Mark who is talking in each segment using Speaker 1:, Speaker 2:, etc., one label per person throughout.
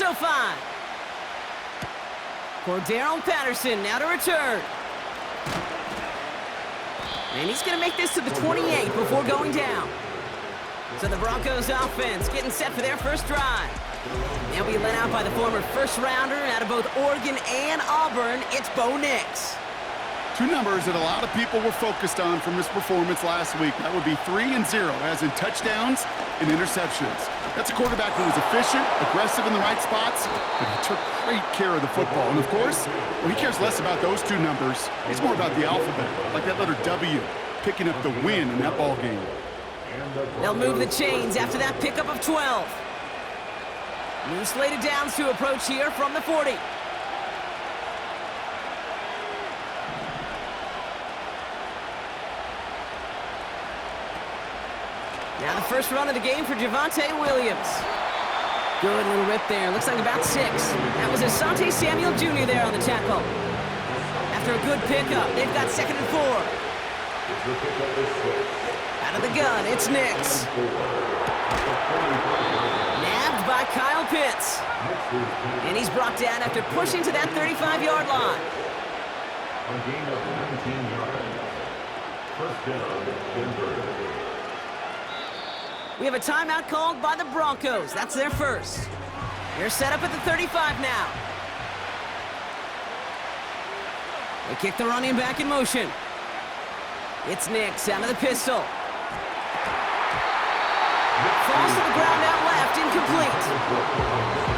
Speaker 1: SoFi. Cordero Patterson now to return. And he's going to make this to the 28 before going down. So the Broncos offense getting set for their first drive. They'll be led out by the former first-rounder out of both Oregon and Auburn. It's Bo Nix.
Speaker 2: Two numbers that a lot of people were focused on from his performance last week. That would be 3 and 0, as in touchdowns and interceptions. That's a quarterback who was efficient, aggressive in the right spots, but he took great care of the football. And of course, well, he cares less about those two numbers. It's more about the alphabet, like that letter W, picking up the win in that ball game.
Speaker 1: They'll move the chains after that pickup of 12. New slated downs to approach here from the 40. Now the first run of the game for Javonte Williams. Good little rip there. Looks like about 6. That was Asante Samuel Jr. there on the tackle. After a good pickup, they've got 2nd and 4. Out of the gun, it's Nix. Nabbed by Kyle Pitts. And he's brought down after pushing to that 35-yard line.
Speaker 3: A gain of 19 yards. First down, Denver.
Speaker 1: We have a timeout called by the Broncos. That's their first. They're set up at the 35 now. They kick the running back in motion. It's Nix out of the pistol. Falls to the ground out left, incomplete.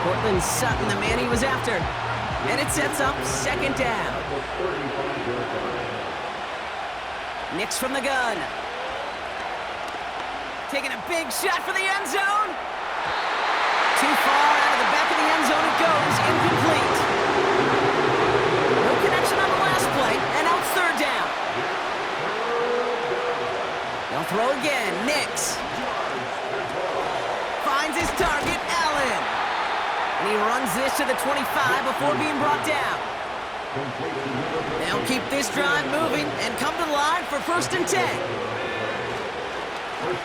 Speaker 1: Cortland Sutton, the man he was after. And it sets up 2nd down. Nix from the gun. Taking a big shot for the end zone. Too far out of the back of the end zone it goes. Incomplete. No connection on the last play, and now it's 3rd down. They'll throw again. Nix. Finds his target, Allen. And he runs this to the 25 before being brought down. They'll keep this drive moving and come to the line for 1st and 10.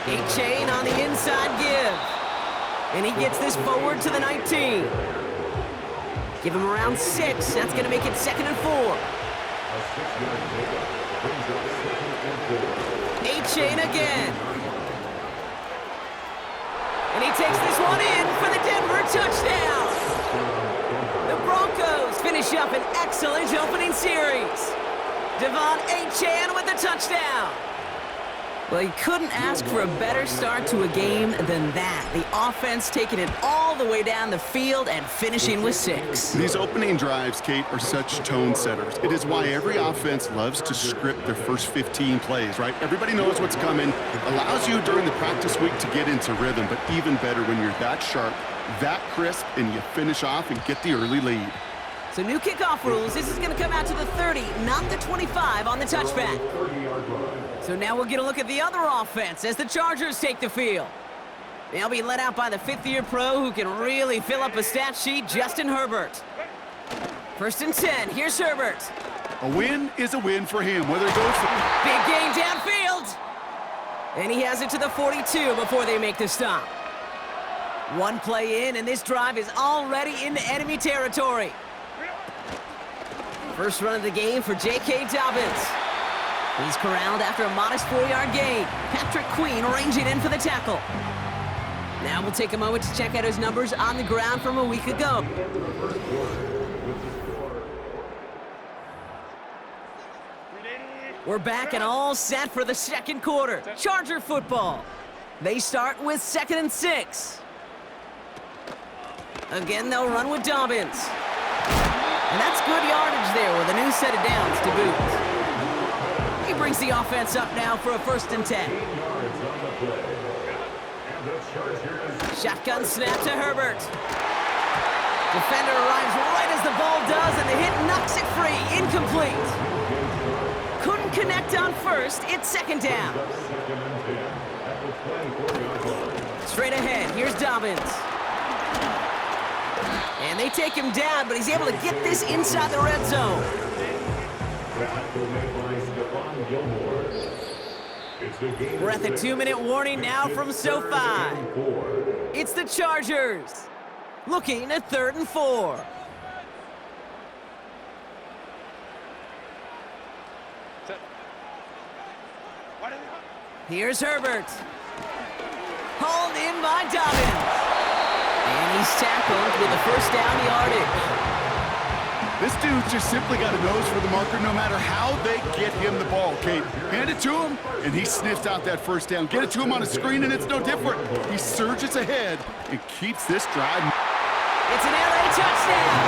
Speaker 1: A-Chain on the inside give. And he gets this forward to the 19. Give him around 6. That's going to make it 2nd and 4. A-Chain again. And he takes this one in for the Denver touchdown. The Broncos finish up an excellent opening series. Devon A-Chan with the touchdown. Well, you couldn't ask for a better start to a game than that. The offense taking it all the way down the field and finishing with 6.
Speaker 2: These opening drives, Kate, are such tone setters. It is why every offense loves to script their first 15 plays, right? Everybody knows what's coming. It allows you during the practice week to get into rhythm, but even better when you're that sharp, that crisp, and you finish off and get the early lead.
Speaker 1: So new kickoff rules. This is going to come out to the 30, not the 25 on the touchback. So now we'll get a look at the other offense as the Chargers take the field. They'll be led out by the 5th-year pro who can really fill up a stat sheet, Justin Herbert. 1st and 10. Here's Herbert.
Speaker 2: A win is a win for him, whether it goes for...
Speaker 1: Big game downfield. And he has it to the 42 before they make the stop. One play in, and this drive is already into enemy territory. First run of the game for J.K. Dobbins. He's corralled after a modest 4-yard gain. Patrick Queen ranging in for the tackle. Now we'll take a moment to check out his numbers on the ground from a week ago. We're back and all set for the 2nd quarter. Charger football. They start with 2nd and 6. Again, they'll run with Dobbins. And that's good yardage there with a new set of downs to boot. He brings the offense up now for a 1st and 10. Shotgun snap to Herbert. Defender arrives right as the ball does, and the hit knocks it free. Incomplete. Couldn't connect on 1st. It's 2nd down. Straight ahead, here's Dobbins. And they take him down, but he's able to get this inside the red zone. We're at the 2-minute warning now from SoFi. It's the Chargers. Looking at 3rd and 4. Here's Herbert. Hauled in by Dobbins. And he's tackled with the first down yardage.
Speaker 2: This dude's just simply got a nose for the marker no matter how they get him the ball, Kate. Hand it to him, and he sniffs out that first down. Get it to him on a screen, and it's no different. He surges ahead and keeps this drive.
Speaker 1: It's an LA touchdown.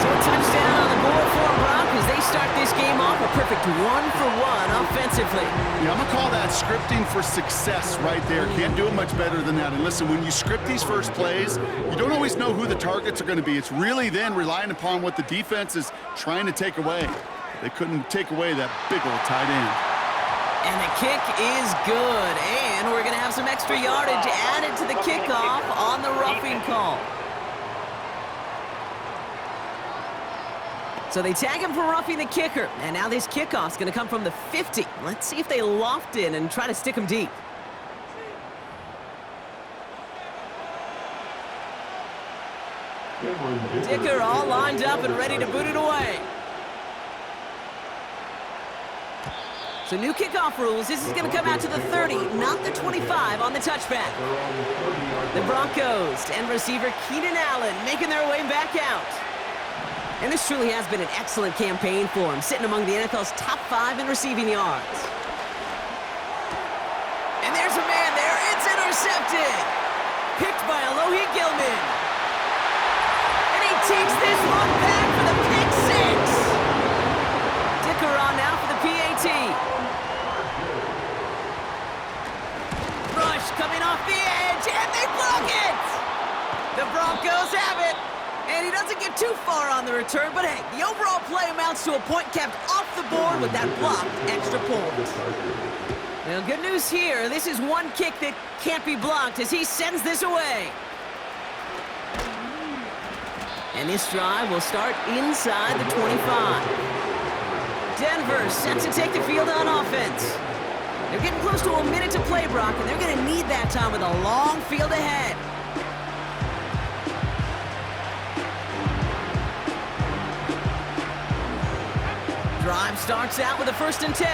Speaker 1: So a touchdown on the board for Broncos. They start this game off a perfect 1-for-1 offensively.
Speaker 2: Yeah, I'm going to call that scripting for success right there. Can't do it much better than that. And listen, when you script these first plays, you don't always know who the targets are going to be. It's really then relying upon what the defense is trying to take away. They couldn't take away that big old tight end.
Speaker 1: And the kick is good. And we're going to have some extra yardage added to the kickoff on the roughing call. So they tag him for roughing the kicker. And now this kickoff's going to come from the 50. Let's see if they loft in and try to stick him deep. Dicker all lined up and ready to boot it away. So new kickoff rules. This is going to come out to the 30, not the 25 on the touchback. The Broncos and receiver Keenan Allen making their way back out. And this truly has been an excellent campaign for him, sitting among the NFL's top 5 in receiving yards. And there's a man there. It's intercepted. Picked by Alohi Gilman. And he takes this one back for the pick 6. Dicker on now for the PAT. Rush coming off the edge, and they block it! The Broncos have it. And he doesn't get too far on the return, but hey, the overall play amounts to a point kept off the board with that blocked extra point. Now, good news here. This is one kick that can't be blocked as he sends this away. And this drive will start inside the 25. Denver set to take the field on offense. They're getting close to a minute to play, Brock, and they're going to need that time with a long field ahead. Drive starts out with a 1st and 10.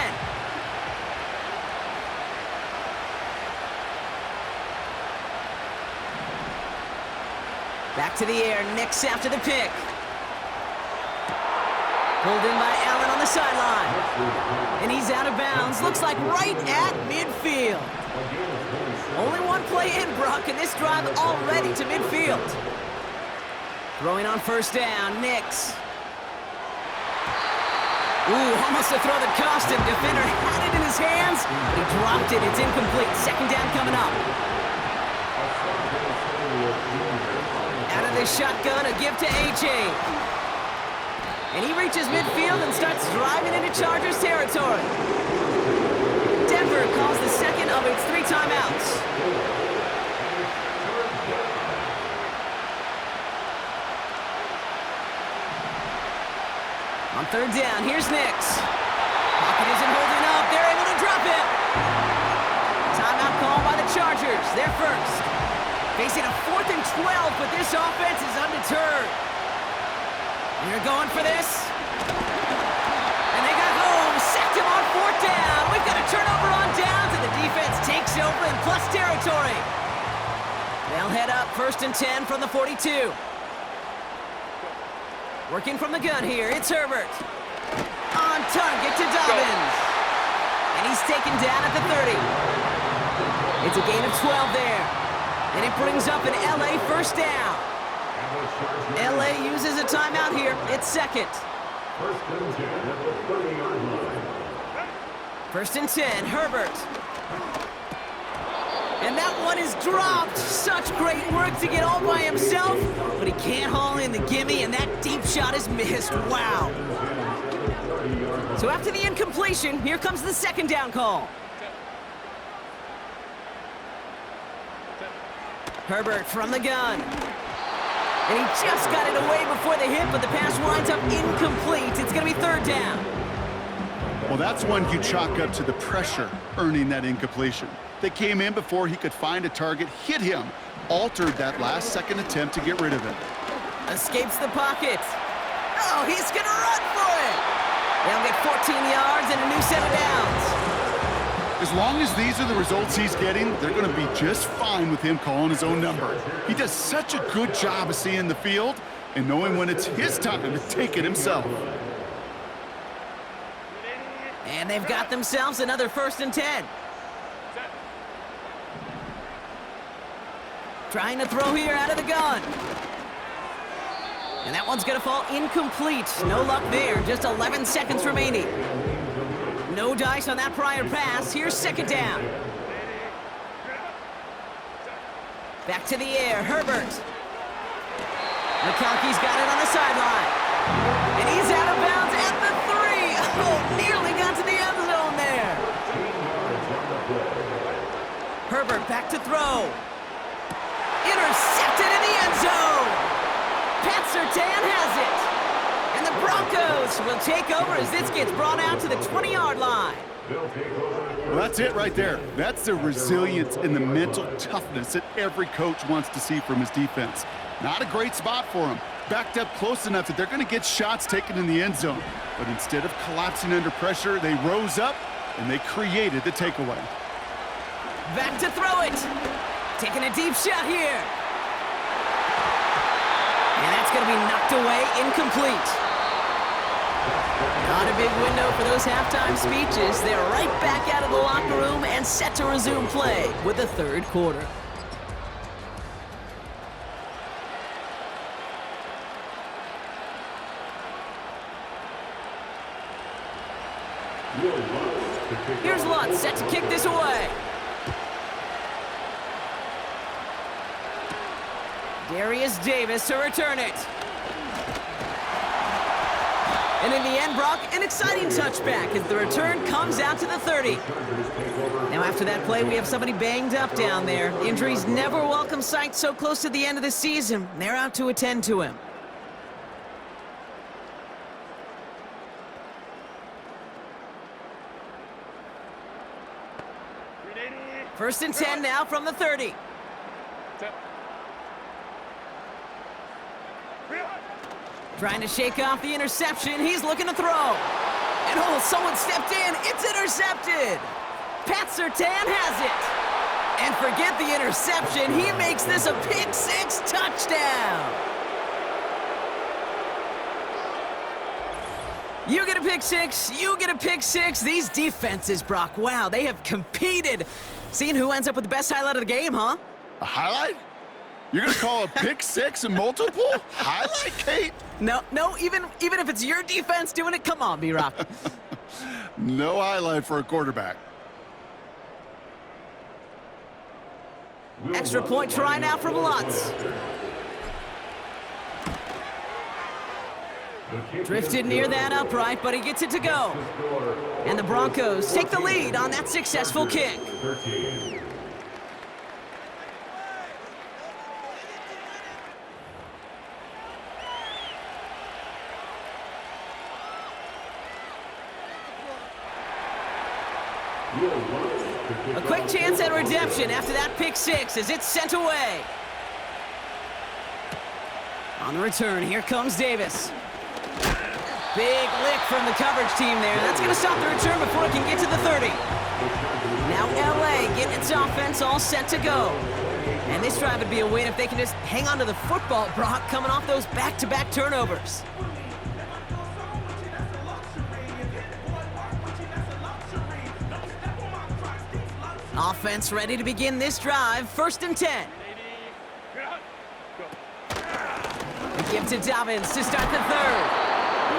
Speaker 1: Back to the air, Nix after the pick. Pulled in by Allen on the sideline. And he's out of bounds. Looks like right at midfield. Only one play in, Brock, and this drive already to midfield. Throwing on 1st down, Nix. Ooh, almost a throw that cost him. Defender had it in his hands, but he dropped it. It's incomplete. 2nd down coming up. Out of this shotgun, a give to A.J. And he reaches midfield and starts driving into Chargers territory. Denver calls the 2nd of its 3 timeouts. On 3rd down, here's Nix. Pocket isn't holding up. They're able to drop it. Timeout called by the Chargers. They're first. Facing a 4th and 12, but this offense is undeterred. They're going for this. And they got home. Sacked him on 4th down. We've got a turnover on downs, and the defense takes over in plus territory. They'll head up 1st and 10 from the 42. Working from the gun here, it's Herbert. On target to Dobbins. And he's taken down at the 30. It's a gain of 12 there. And it brings up an LA 1st down. LA uses a timeout here. It's 2nd. 1st and 10, Herbert. And that one is dropped. Such great work to get all by himself, but he can't haul in the gimme, and that deep shot is missed. Wow. So after the incompletion, here comes the 2nd down call. Herbert from the gun. And he just got it away before the hit, but the pass winds up incomplete. It's going to be 3rd down.
Speaker 2: Well, that's one you chalk up to the pressure earning that incompletion. They came in before he could find a target, hit him, altered that last-second attempt to get rid of it.
Speaker 1: Escapes the pocket. Oh, he's going to run for it. They'll get 14 yards and a new set of downs.
Speaker 2: As long as these are the results he's getting, they're going to be just fine with him calling his own number. He does such a good job of seeing the field and knowing when it's his time to take it himself.
Speaker 1: And they've got themselves another 1st and 10. Trying to throw here out of the gun. And that one's going to fall incomplete. No luck there. Just 11 seconds remaining. No dice on that prior pass. Here's 2nd down. Back to the air. Herbert. McConkey's got it on the sideline. And he's out of bounds at the 3. Oh, nearly got to the end zone there. Herbert back to throw. Intercepted in the end zone. Pat Surtain has it. And the Broncos will take over as this gets brought out to the 20-yard line.
Speaker 2: Well, that's it right there. That's the resilience and the mental toughness that every coach wants to see from his defense. Not a great spot for him. Backed up close enough that they're going to get shots taken in the end zone. But instead of collapsing under pressure, they rose up and they created the takeaway.
Speaker 1: Back to throw it. Taking a deep shot here. And that's going to be knocked away, incomplete. Not a big window for those halftime speeches. They're right back out of the locker room and set to resume play with the 3rd quarter. Here's Lutz set to kick this away. Darius Davis to return it. And in the end, Brock, an exciting touchback as the return comes out to the 30. Now after that play, we have somebody banged up down there. Injuries never a welcome sight so close to the end of the season. They're out to attend to him. First and 10 now from the 30. Trying to shake off the interception. He's looking to throw. And oh, someone stepped in. It's intercepted. Pat Surtain has it. And forget the interception. He makes this a pick-6 touchdown. You get a pick-6. You get a pick-6. These defenses, Brock, wow, they have competed. Seeing who ends up with the best highlight of the game, huh?
Speaker 2: A highlight? You're going to call a pick-6 and multiple? Highlight, Kate?
Speaker 1: No, even if it's your defense doing it, come on, B-Rock.
Speaker 2: No highlight for a quarterback.
Speaker 1: Extra point try now from Lutz. Drifted near that upright, but he gets it to go. And the Broncos take the lead on that successful kick. A quick chance at redemption after that pick-6 as it's sent away. On the return, here comes Davis. Big lick from the coverage team there. That's going to stop the return before it can get to the 30. Now LA getting its offense all set to go. And this drive would be a win if they can just hang on to the football, Brock, coming off those back-to-back turnovers. Offense ready to begin this drive. First and 10. A give to Dobbins to start the 3rd.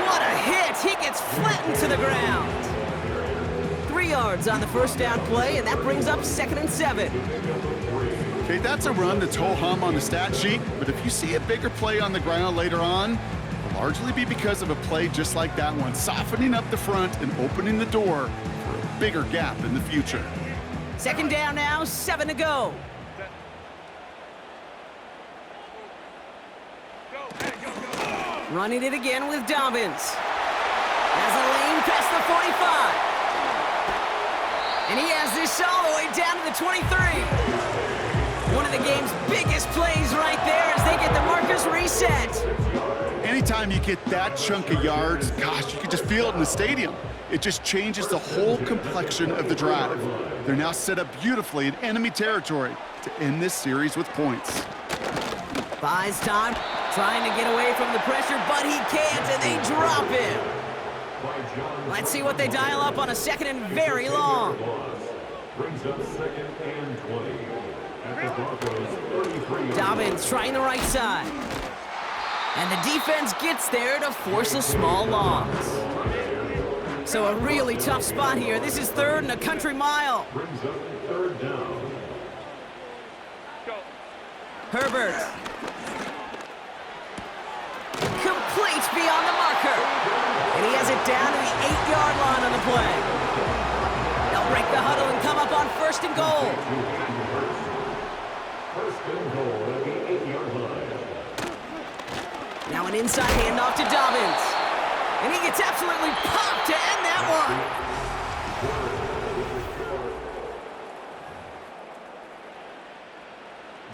Speaker 1: What a hit! He gets flattened to the ground. 3 yards on the first down play, and that brings up 2nd and 7.
Speaker 2: Okay, that's a run that's ho-hum on the stat sheet, but if you see a bigger play on the ground later on, it'll largely be because of a play just like that one, softening up the front and opening the door for a bigger gap in the future.
Speaker 1: 2nd down now, 7 to go. Running it again with Dobbins. Has a lane past the 45. And he has this all the way down to the 23. One of the game's biggest plays right there as they get the markers reset.
Speaker 2: Anytime you get that chunk of yards, gosh, you can just feel it in the stadium. It just changes the whole complexion of the drive. They're now set up beautifully in enemy territory to end this series with points.
Speaker 1: Buys time, trying to get away from the pressure, but he can't, and they drop him. Let's see what they dial up on a second and very long.
Speaker 3: Brings up second and 20 at the Broncos 33.
Speaker 1: Dobbins trying the right side. And the defense gets there to force a small loss. So a really tough spot here. This is third and a country mile.
Speaker 3: Brings up third down.
Speaker 1: Herbert. Complete beyond the marker. And he has it down to the 8-yard line on the play. They'll break the huddle and come up on first and goal.
Speaker 3: First and goal at the 8-yard line.
Speaker 1: Now an inside handoff to Dobbins. And he gets absolutely popped to end that one.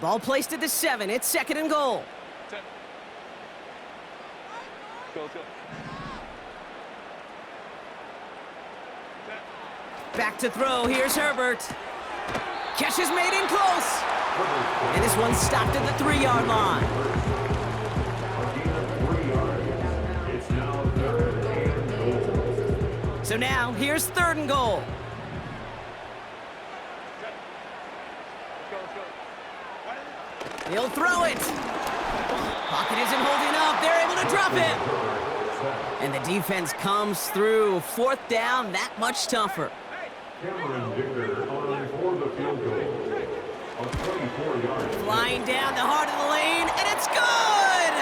Speaker 1: Ball placed at the 7. It's second and goal. Back to throw. Here's Herbert. Catch is made in close. And this one's stopped at the 3-yard line.
Speaker 3: It's now third and goal.
Speaker 1: So now, here's third and goal. He'll throw it. Pocket isn't holding up. They're able to drop it. And the defense comes through. Fourth down, that much tougher.
Speaker 3: Cameron Dicker on for the field goal. A 24-yard.
Speaker 1: Flying down the heart of the lane, and it's good!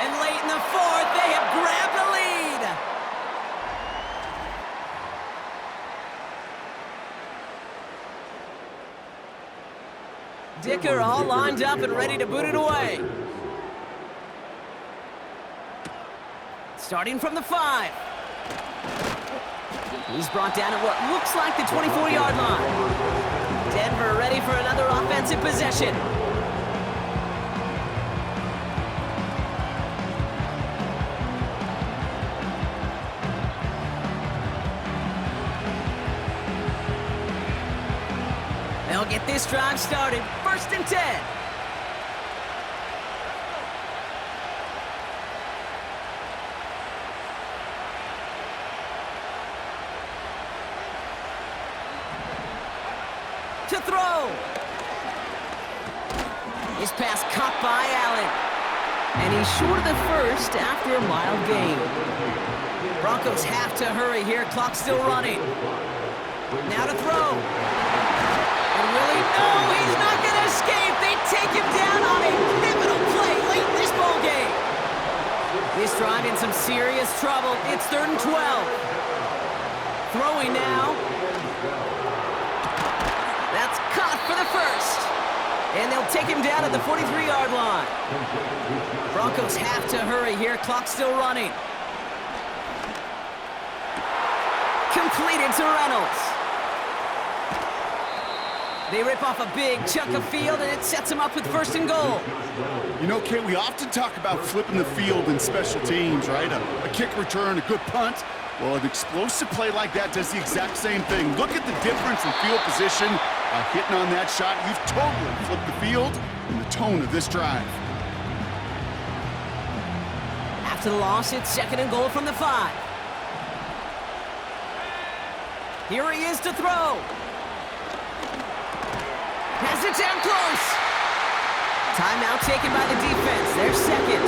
Speaker 1: And late in the fourth, they have grabbed the lead. Dicker all lined up and ready to boot it away. Starting from the 5. He's brought down at what looks like the 24-yard line. Denver ready for another offensive possession. They'll get this drive started. First and 10. To throw. His pass caught by Allen. And he's short of the first after a mild gain. Broncos have to hurry here. Clock still running. Now to throw. And will he? No, he's not going to escape. They take him down on a pivotal play late in this ball game. This drive in some serious trouble. It's third and 12. Throwing now. That's caught for the first. And they'll take him down at the 43-yard line. Broncos have to hurry here. Clock still running. Completed to Reynolds. They rip off a big chunk of field, and it sets them up with first and goal.
Speaker 2: You know, Kate, we often talk about flipping the field in special teams, right? A kick return, a good punt. Well, an explosive play like that does the exact same thing. Look at the difference in field position. By hitting on that shot, you've totally flipped the field and the tone of this drive.
Speaker 1: After the loss, it's second and goal from the 5. Here he is to throw. Has it down close. Timeout taken by the defense. Their second.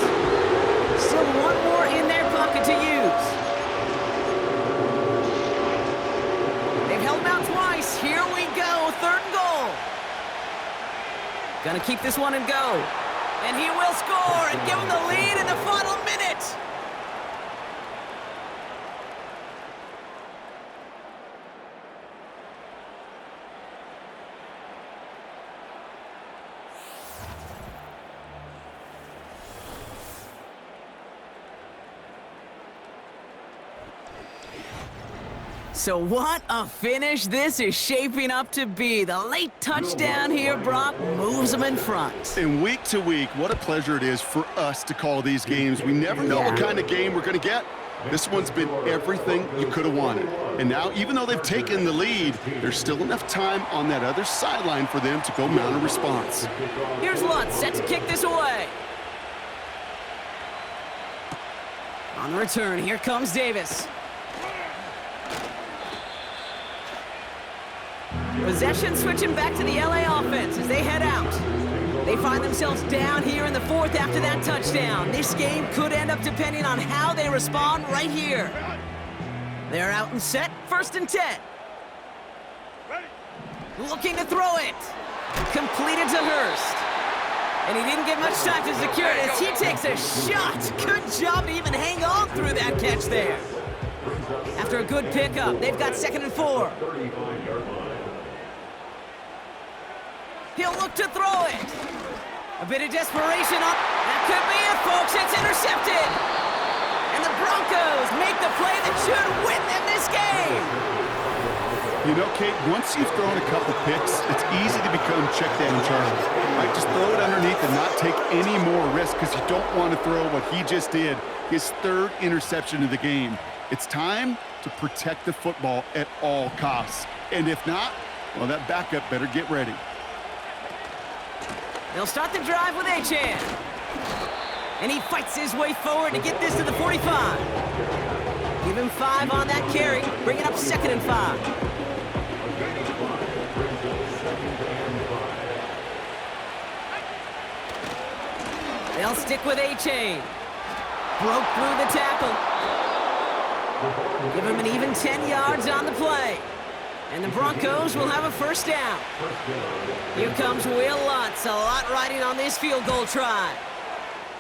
Speaker 1: Still one more in their pocket to use. They've held him out twice. Here we go. Third and goal. Gonna keep this one and go. And he will score and give him the lead in the final minute. So what a finish this is shaping up to be. The late touchdown here, Brock, moves them in front.
Speaker 2: And week to week, what a pleasure it is for us to call these games. We never know what kind of game we're going to get. This one's been everything you could have wanted. And now, even though they've taken the lead, there's still enough time on that other sideline for them to go mount a response.
Speaker 1: Here's Lutz, set to kick this away. On the return, here comes Davis. Possession switching back to the LA offense as they head out. They find themselves down here in the fourth after that touchdown. This game could end up depending on how they respond right here. They're out and set, 1st and 10. Looking to throw it. Completed to Hurst. And he didn't get much time to secure it as he takes a shot. Good job to even hang on through that catch there. After a good pickup, they've got 2nd and 4. He'll look to throw it. A bit of desperation up. That could be it, folks. It's intercepted. And the Broncos make the play that should win them this game.
Speaker 2: You know, Kate, once you've thrown a couple picks, it's easy to become check down Charlie. Right, just throw it underneath and not take any more risk because you don't want to throw what he just did, his 3rd interception of the game. It's time to protect the football at all costs. And if not, well, that backup better get ready.
Speaker 1: They'll start the drive with Achan. And he fights his way forward to get this to the 45. Give him 5 on that carry, bring it up 2nd and 5. They'll stick with Achan. Broke through the tackle. Give him an even 10 yards on the play. And the Broncos will have a 1st down. Here comes Will Lutz, a lot riding on this field goal try.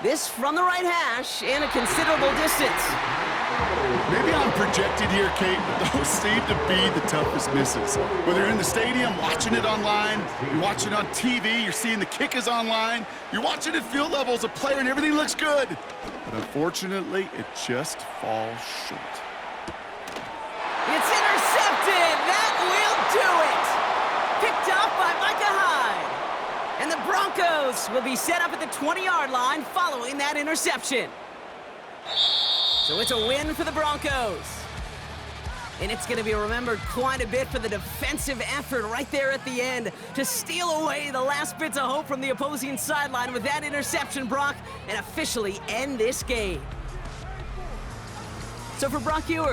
Speaker 1: This from the right hash and a considerable distance.
Speaker 2: Maybe I'm projected here, Kate, but those seem to be the toughest misses. Whether you're in the stadium, watching it online, you're watching it on TV, you're seeing the kick is online, you're watching at field level as a player and everything looks good. But unfortunately, it just falls short.
Speaker 1: It's intercepted! That will do it! Picked off by Micah Hyde. And the Broncos will be set up at the 20-yard line following that interception. So it's a win for the Broncos. And it's going to be remembered quite a bit for the defensive effort right there at the end to steal away the last bits of hope from the opposing sideline with that interception, Brock, and officially end this game. So for Brock Ewers,